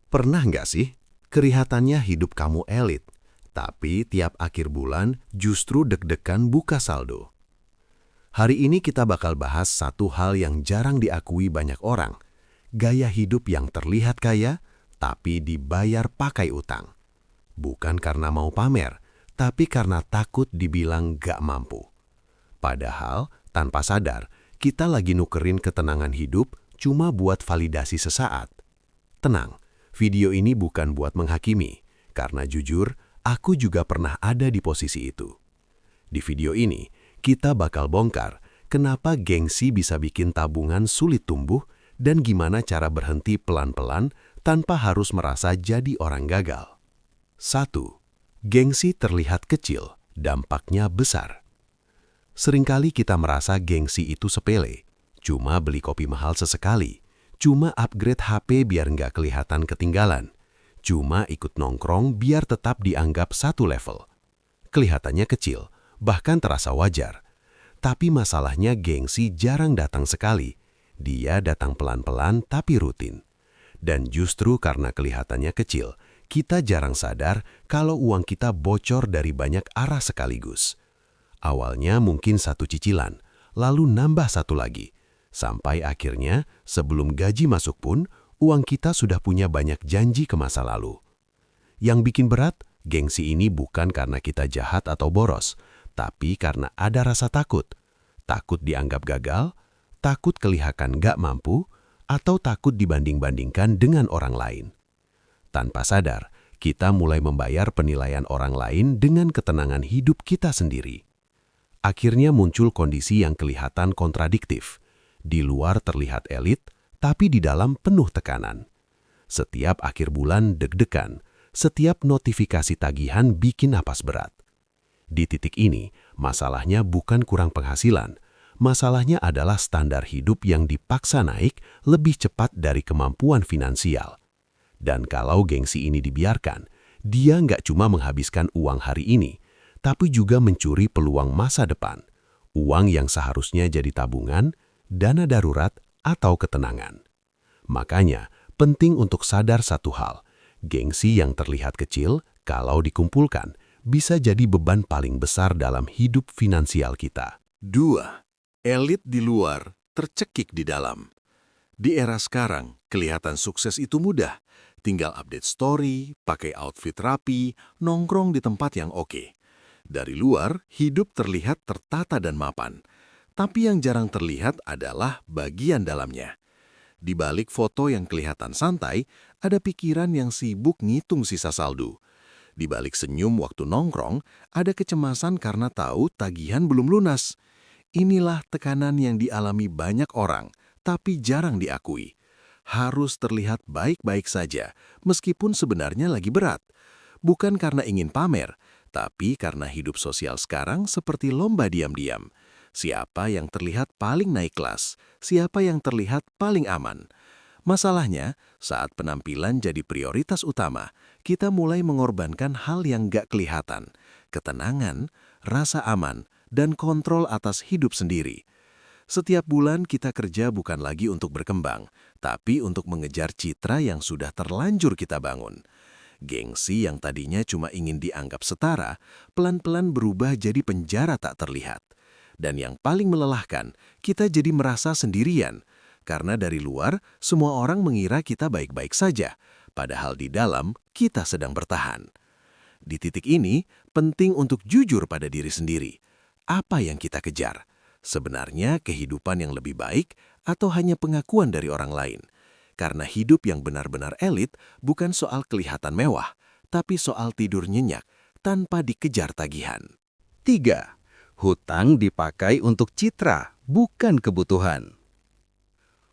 Pernah nggak sih, kelihatannya hidup kamu elit, tapi tiap akhir bulan justru deg-degan buka saldo? Hari ini kita bakal bahas satu hal yang jarang diakui banyak orang, gaya hidup yang terlihat kaya, tapi dibayar pakai utang. Bukan karena mau pamer, tapi karena takut dibilang gak mampu. Padahal, tanpa sadar, kita lagi nukerin ketenangan hidup cuma buat validasi sesaat. Tenang, video ini bukan buat menghakimi, karena jujur, aku juga pernah ada di posisi itu. Di video ini, kita bakal bongkar kenapa gengsi bisa bikin tabungan sulit tumbuh dan gimana cara berhenti pelan-pelan tanpa harus merasa jadi orang gagal. 1. Gengsi terlihat kecil, dampaknya besar. Seringkali kita merasa gengsi itu sepele, cuma beli kopi mahal sesekali, cuma upgrade HP biar nggak kelihatan ketinggalan, cuma ikut nongkrong biar tetap dianggap satu level. Kelihatannya kecil, bahkan terasa wajar. Tapi masalahnya gengsi jarang datang sekali. Dia datang pelan-pelan tapi rutin. Dan justru karena kelihatannya kecil, kita jarang sadar kalau uang kita bocor dari banyak arah sekaligus. Awalnya mungkin satu cicilan, lalu nambah satu lagi. Sampai akhirnya, sebelum gaji masuk pun, uang kita sudah punya banyak janji ke masa lalu. Yang bikin berat, gengsi ini bukan karena kita jahat atau boros, tapi karena ada rasa takut. Takut dianggap gagal, takut kelihatan gak mampu, atau takut dibanding-bandingkan dengan orang lain. Tanpa sadar, kita mulai membayar penilaian orang lain dengan ketenangan hidup kita sendiri. Akhirnya muncul kondisi yang kelihatan kontradiktif. Di luar terlihat elit, tapi di dalam penuh tekanan. Setiap akhir bulan deg-degan, setiap notifikasi tagihan bikin napas berat. Di titik ini, masalahnya bukan kurang penghasilan. Masalahnya adalah standar hidup yang dipaksa naik lebih cepat dari kemampuan finansial. Dan kalau gengsi ini dibiarkan, dia nggak cuma menghabiskan uang hari ini, tapi juga mencuri peluang masa depan. Uang yang seharusnya jadi tabungan, dana darurat, atau ketenangan. Makanya, penting untuk sadar satu hal. Gengsi yang terlihat kecil, kalau dikumpulkan, bisa jadi beban paling besar dalam hidup finansial kita. 2. Elit di luar, tercekik di dalam. Di era sekarang, kelihatan sukses itu mudah. Tinggal update story, pakai outfit rapi, nongkrong di tempat yang oke. Dari luar, hidup terlihat tertata dan mapan. Tapi yang jarang terlihat adalah bagian dalamnya. Di balik foto yang kelihatan santai, ada pikiran yang sibuk ngitung sisa saldo. Di balik senyum waktu nongkrong, ada kecemasan karena tahu tagihan belum lunas. Inilah tekanan yang dialami banyak orang, tapi jarang diakui. Harus terlihat baik-baik saja, meskipun sebenarnya lagi berat. Bukan karena ingin pamer, tapi karena hidup sosial sekarang seperti lomba diam-diam. Siapa yang terlihat paling naik kelas, siapa yang terlihat paling aman. Masalahnya, saat penampilan jadi prioritas utama, kita mulai mengorbankan hal yang gak kelihatan. Ketenangan, rasa aman, dan kontrol atas hidup sendiri. Setiap bulan kita kerja bukan lagi untuk berkembang, tapi untuk mengejar citra yang sudah terlanjur kita bangun. Gengsi yang tadinya cuma ingin dianggap setara, pelan-pelan berubah jadi penjara tak terlihat. Dan yang paling melelahkan, kita jadi merasa sendirian. Karena dari luar, semua orang mengira kita baik-baik saja, padahal di dalam kita sedang bertahan. Di titik ini, penting untuk jujur pada diri sendiri. Apa yang kita kejar? Sebenarnya kehidupan yang lebih baik atau hanya pengakuan dari orang lain? Karena hidup yang benar-benar elit bukan soal kelihatan mewah, tapi soal tidur nyenyak tanpa dikejar tagihan. 3. Hutang dipakai untuk citra, bukan kebutuhan.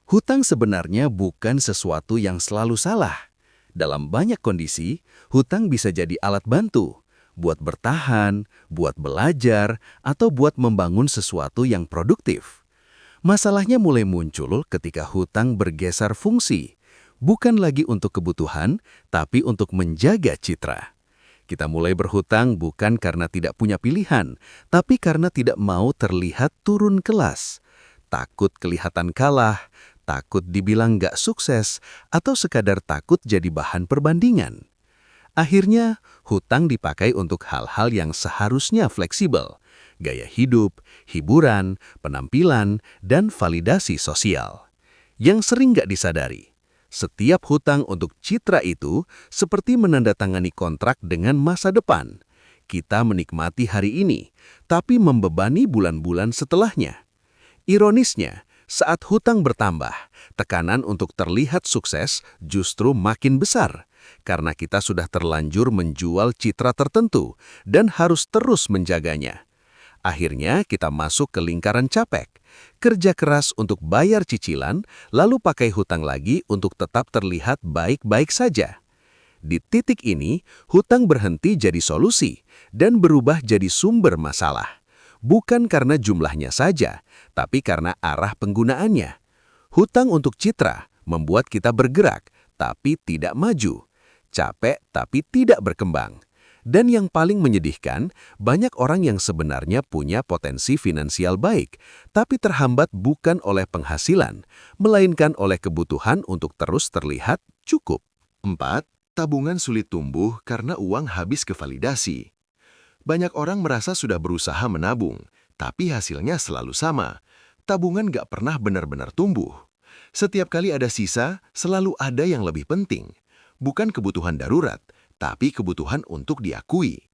Hutang sebenarnya bukan sesuatu yang selalu salah. Dalam banyak kondisi, hutang bisa jadi alat bantu, buat bertahan, buat belajar, atau buat membangun sesuatu yang produktif. Masalahnya mulai muncul ketika hutang bergeser fungsi, bukan lagi untuk kebutuhan, tapi untuk menjaga citra. Kita mulai berhutang bukan karena tidak punya pilihan, tapi karena tidak mau terlihat turun kelas. Takut kelihatan kalah, takut dibilang nggak sukses, atau sekadar takut jadi bahan perbandingan. Akhirnya, hutang dipakai untuk hal-hal yang seharusnya fleksibel, gaya hidup, hiburan, penampilan, dan validasi sosial. Yang sering nggak disadari, setiap hutang untuk citra itu seperti menandatangani kontrak dengan masa depan. Kita menikmati hari ini, tapi membebani bulan-bulan setelahnya. Ironisnya, saat hutang bertambah, tekanan untuk terlihat sukses justru makin besar, karena kita sudah terlanjur menjual citra tertentu dan harus terus menjaganya. Akhirnya kita masuk ke lingkaran capek, kerja keras untuk bayar cicilan, lalu pakai hutang lagi untuk tetap terlihat baik-baik saja. Di titik ini, hutang berhenti jadi solusi dan berubah jadi sumber masalah. Bukan karena jumlahnya saja, tapi karena arah penggunaannya. Hutang untuk citra membuat kita bergerak, tapi tidak maju. Capek, tapi tidak berkembang. Dan yang paling menyedihkan, banyak orang yang sebenarnya punya potensi finansial baik, tapi terhambat bukan oleh penghasilan, melainkan oleh kebutuhan untuk terus terlihat cukup. 4. Tabungan sulit tumbuh karena uang habis ke validasi. Banyak orang merasa sudah berusaha menabung, tapi hasilnya selalu sama. Tabungan nggak pernah benar-benar tumbuh. Setiap kali ada sisa, selalu ada yang lebih penting. Bukan kebutuhan darurat, tapi kebutuhan untuk diakui.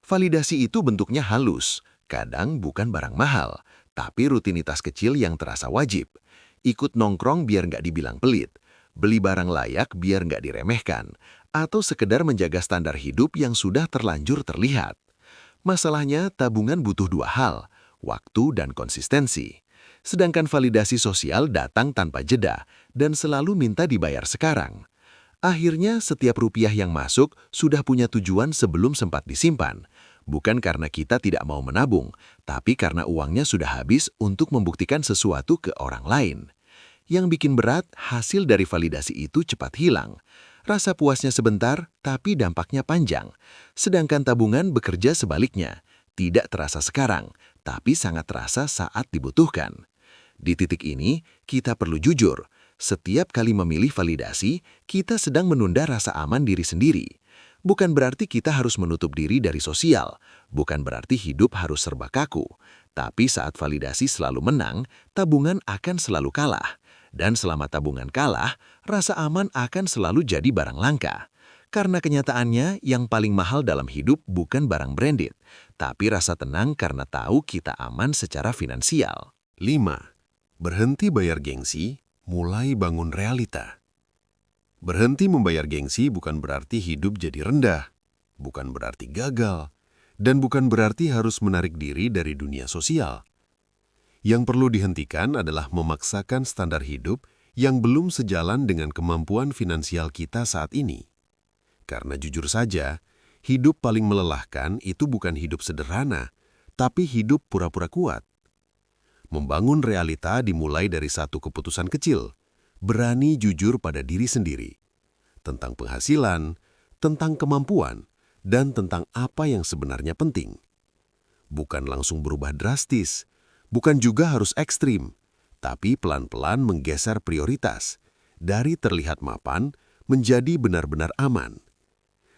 Validasi itu bentuknya halus, kadang bukan barang mahal, tapi rutinitas kecil yang terasa wajib. Ikut nongkrong biar nggak dibilang pelit, beli barang layak biar nggak diremehkan, atau sekedar menjaga standar hidup yang sudah terlanjur terlihat. Masalahnya, tabungan butuh dua hal, waktu dan konsistensi. Sedangkan validasi sosial datang tanpa jeda dan selalu minta dibayar sekarang. Akhirnya, setiap rupiah yang masuk sudah punya tujuan sebelum sempat disimpan. Bukan karena kita tidak mau menabung, tapi karena uangnya sudah habis untuk membuktikan sesuatu ke orang lain. Yang bikin berat, hasil dari validasi itu cepat hilang. Rasa puasnya sebentar, tapi dampaknya panjang. Sedangkan tabungan bekerja sebaliknya. Tidak terasa sekarang, tapi sangat terasa saat dibutuhkan. Di titik ini, kita perlu jujur. Setiap kali memilih validasi, kita sedang menunda rasa aman diri sendiri. Bukan berarti kita harus menutup diri dari sosial. Bukan berarti hidup harus serba kaku. Tapi saat validasi selalu menang, tabungan akan selalu kalah. Dan selama tabungan kalah, rasa aman akan selalu jadi barang langka. Karena kenyataannya, yang paling mahal dalam hidup bukan barang branded, tapi rasa tenang karena tahu kita aman secara finansial. 5. Berhenti bayar gengsi, mulai bangun realita. Berhenti membayar gengsi bukan berarti hidup jadi rendah, bukan berarti gagal, dan bukan berarti harus menarik diri dari dunia sosial. Yang perlu dihentikan adalah memaksakan standar hidup yang belum sejalan dengan kemampuan finansial kita saat ini. Karena jujur saja, hidup paling melelahkan itu bukan hidup sederhana, tapi hidup pura-pura kuat. Membangun realita dimulai dari satu keputusan kecil, berani jujur pada diri sendiri, tentang penghasilan, tentang kemampuan, dan tentang apa yang sebenarnya penting. Bukan langsung berubah drastis, bukan juga harus ekstrim, tapi pelan-pelan menggeser prioritas, dari terlihat mapan menjadi benar-benar aman.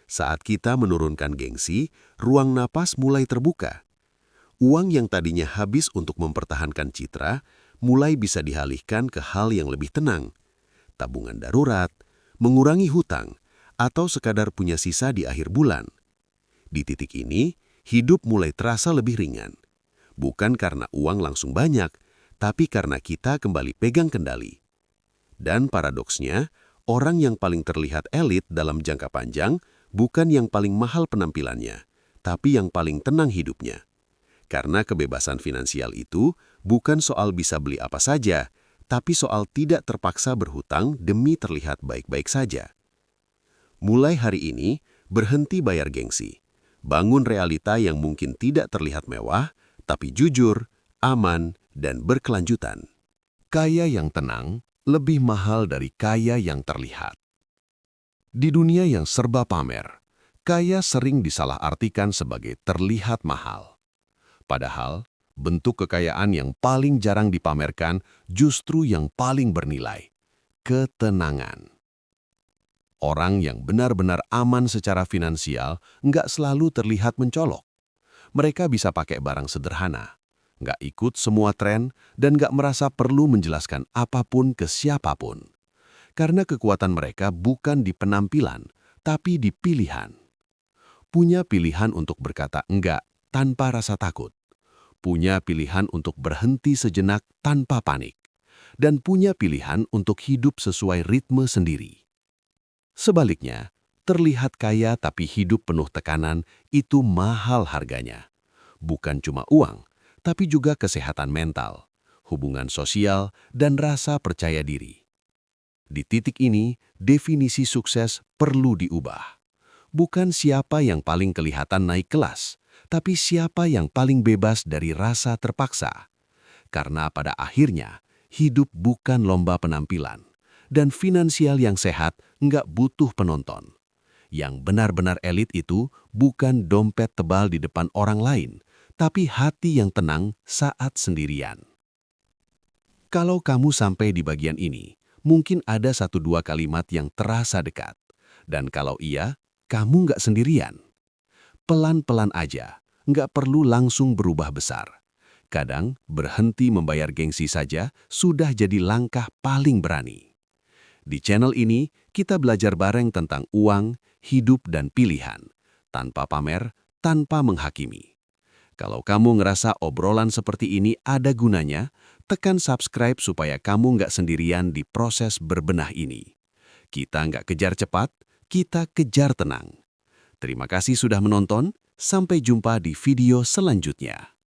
Saat kita menurunkan gengsi, ruang napas mulai terbuka. Uang yang tadinya habis untuk mempertahankan citra, mulai bisa dialihkan ke hal yang lebih tenang. Tabungan darurat, mengurangi hutang, atau sekadar punya sisa di akhir bulan. Di titik ini, hidup mulai terasa lebih ringan. Bukan karena uang langsung banyak, tapi karena kita kembali pegang kendali. Dan paradoksnya, orang yang paling terlihat elit dalam jangka panjang bukan yang paling mahal penampilannya, tapi yang paling tenang hidupnya. Karena kebebasan finansial itu bukan soal bisa beli apa saja, tapi soal tidak terpaksa berhutang demi terlihat baik-baik saja. Mulai hari ini, berhenti bayar gengsi. Bangun realita yang mungkin tidak terlihat mewah, tapi jujur, aman, dan berkelanjutan. Kaya yang tenang lebih mahal dari kaya yang terlihat. Di dunia yang serba pamer, kaya sering disalahartikan sebagai terlihat mahal. Padahal, Bentuk kekayaan yang paling jarang dipamerkan justru yang paling bernilai. Ketenangan. Orang yang benar-benar aman secara finansial nggak selalu terlihat mencolok. Mereka bisa pakai barang sederhana, nggak ikut semua tren, dan nggak merasa perlu menjelaskan apapun ke siapapun. Karena kekuatan mereka bukan di penampilan, tapi di pilihan. Punya pilihan untuk berkata enggak tanpa rasa takut. Punya pilihan untuk berhenti sejenak tanpa panik. Dan punya pilihan untuk hidup sesuai ritme sendiri. Sebaliknya, terlihat kaya tapi hidup penuh tekanan itu mahal harganya. Bukan cuma uang, tapi juga kesehatan mental, hubungan sosial, dan rasa percaya diri. Di titik ini, definisi sukses perlu diubah. Bukan siapa yang paling kelihatan naik kelas, tapi siapa yang paling bebas dari rasa terpaksa. Karena pada akhirnya, hidup bukan lomba penampilan. Dan finansial yang sehat nggak butuh penonton. Yang benar-benar elit itu bukan dompet tebal di depan orang lain, tapi hati yang tenang saat sendirian. Kalau kamu sampai di bagian ini, mungkin ada 1-2 kalimat yang terasa dekat. Dan kalau iya, kamu nggak sendirian. Pelan-pelan aja, nggak perlu langsung berubah besar. Kadang berhenti membayar gengsi saja sudah jadi langkah paling berani. Di channel ini, kita belajar bareng tentang uang, hidup, dan pilihan. Tanpa pamer, tanpa menghakimi. Kalau kamu ngerasa obrolan seperti ini ada gunanya, tekan subscribe supaya kamu nggak sendirian di proses berbenah ini. Kita nggak kejar cepat, kita kejar tenang. Terima kasih sudah menonton, sampai jumpa di video selanjutnya.